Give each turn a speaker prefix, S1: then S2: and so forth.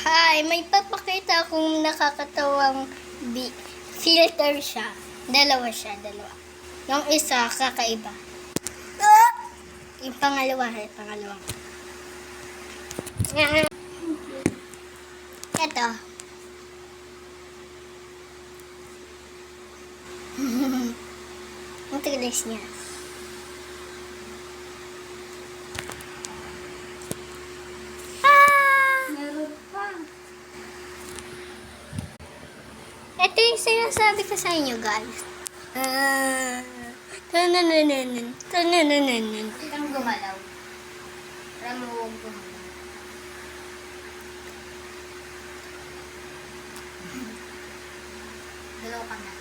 S1: Hi, may papakita akong nakakatawang filter siya. Dalawa siya. Yung isa, kakaiba. Yung pangalawa. Ito. Ang tigas niya.
S2: Meron pa.
S1: Ito yung sinasabi ko sa inyo, guys. Tanananan.
S2: Kang gumalaw. Para mo huwag gumalaw. Dalaw ka na.